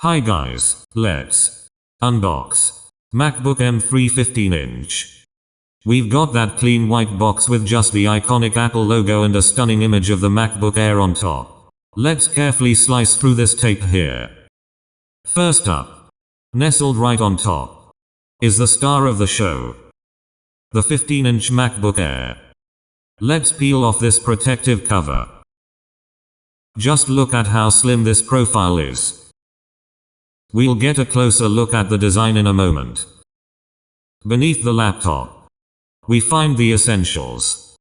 Hi guys, let's unbox MacBook M3 15-inch. We've got that clean white box with just the iconic Apple logo and a stunning image of the MacBook Air on top. Let's carefully slice through this tape here. First up, nestled right on top, is the star of the show, the 15-inch MacBook Air. Let's peel off this protective cover. Just look at how slim this profile is. We'll get a closer look at the design in a moment. Beneath the laptop, we find the essentials.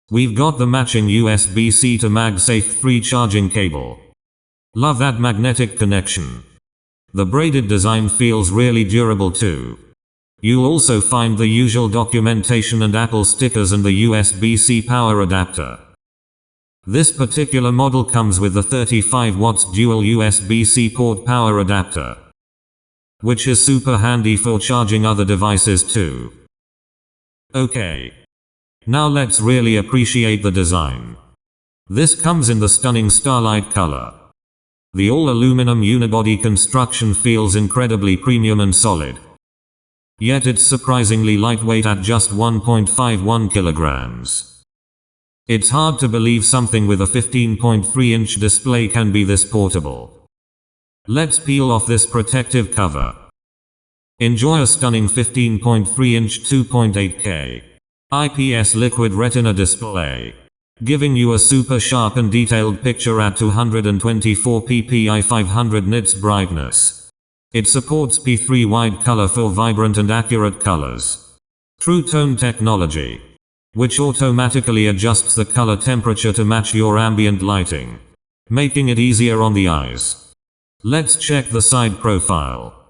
We've got the matching USB-C to MagSafe 3 charging cable. Love that magnetic connection. The braided design feels really durable too. You'll also find the usual documentation and Apple stickers and the USB-C power adapter. This particular model comes with the 35 watts dual USB-C port power adapter, which is super handy for charging other devices too. Okay, now let's really appreciate the design. This comes in the stunning starlight color. The all-aluminum unibody construction feels incredibly premium and solid. Yet it's surprisingly lightweight at just 1.51 kilograms. It's hard to believe something with a 15.3-inch display can be this portable. Let's peel off this protective cover. Enjoy a stunning 15.3-inch 2.8K IPS liquid retina display, giving you a super sharp and detailed picture at 224 ppi 500 nits brightness. It supports P3 wide color for vibrant and accurate colors. True Tone technology, which automatically adjusts the color temperature to match your ambient lighting, making it easier on the eyes. Let's check the side profile.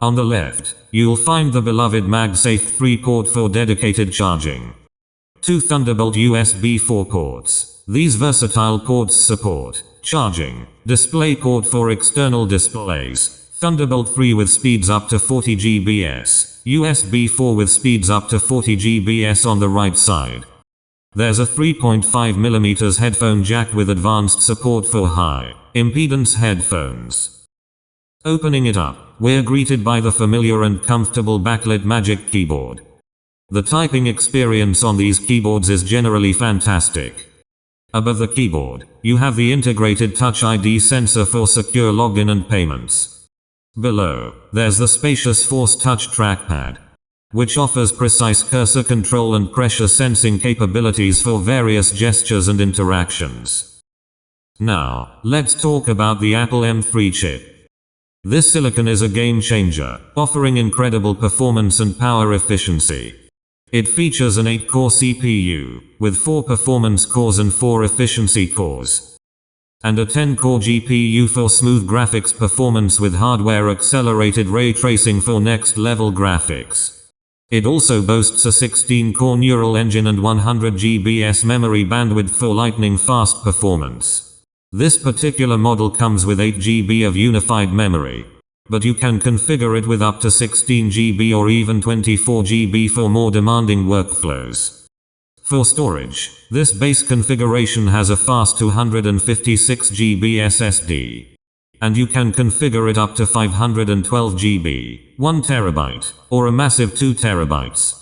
On the left, you'll find the beloved MagSafe 3 port for dedicated charging. 2 Thunderbolt USB 4 ports. These versatile ports support charging, DisplayPort for external displays, Thunderbolt 3 with speeds up to 40 Gbps, USB 4 with speeds up to 40 Gbps on the right side. There's a 3.5mm headphone jack with advanced support for high impedance headphones. Opening it up, we're greeted by the familiar and comfortable backlit Magic Keyboard. The typing experience on these keyboards is generally fantastic. Above the keyboard, you have the integrated Touch ID sensor for secure login and payments. Below, there's the spacious Force Touch trackpad, which offers precise cursor control and pressure sensing capabilities for various gestures and interactions. Now, let's talk about the Apple M3 chip. This silicon is a game changer, offering incredible performance and power efficiency. It features an 8-core CPU, with 4 performance cores and 4 efficiency cores, and a 10-core GPU for smooth graphics performance with hardware-accelerated ray tracing for next-level graphics. It also boasts a 16-core neural engine and 100 GB memory bandwidth for lightning-fast performance. This particular model comes with 8 GB of unified memory, but you can configure it with up to 16 GB or even 24 GB for more demanding workflows. For storage, this base configuration has a fast 256 GB SSD, and you can configure it up to 512 GB, 1 TB, or a massive 2 TB.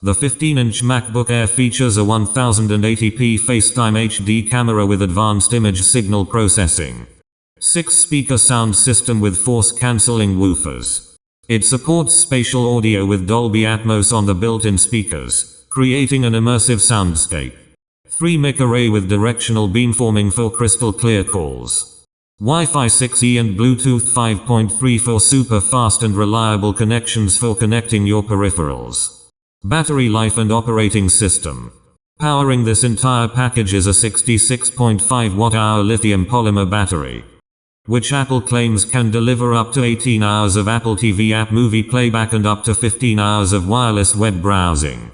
The 15-inch MacBook Air features a 1080p FaceTime HD camera with advanced image signal processing, 6-speaker sound system with force-canceling woofers. It supports spatial audio with Dolby Atmos on the built-in speakers, creating an immersive soundscape. 3 mic array with directional beamforming for crystal clear calls. Wi-Fi 6E and Bluetooth 5.3 for super fast and reliable connections for connecting your peripherals. Battery life and operating system. Powering this entire package is a 66.5 watt-hour lithium polymer battery, which Apple claims can deliver up to 18 hours of Apple TV app movie playback and up to 15 hours of wireless web browsing.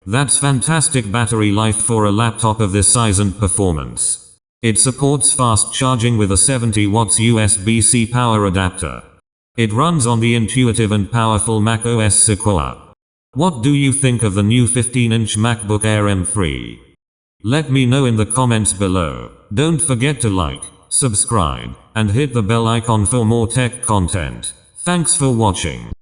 That's fantastic battery life for a laptop of this size and performance. It supports fast charging with a 70 watts USB-C power adapter. It runs on the intuitive and powerful macOS Sequoia. What do you think of the new 15-inch MacBook Air M3? Let me know in the comments below. Don't forget to like, subscribe, and hit the bell icon for more tech content. Thanks for watching.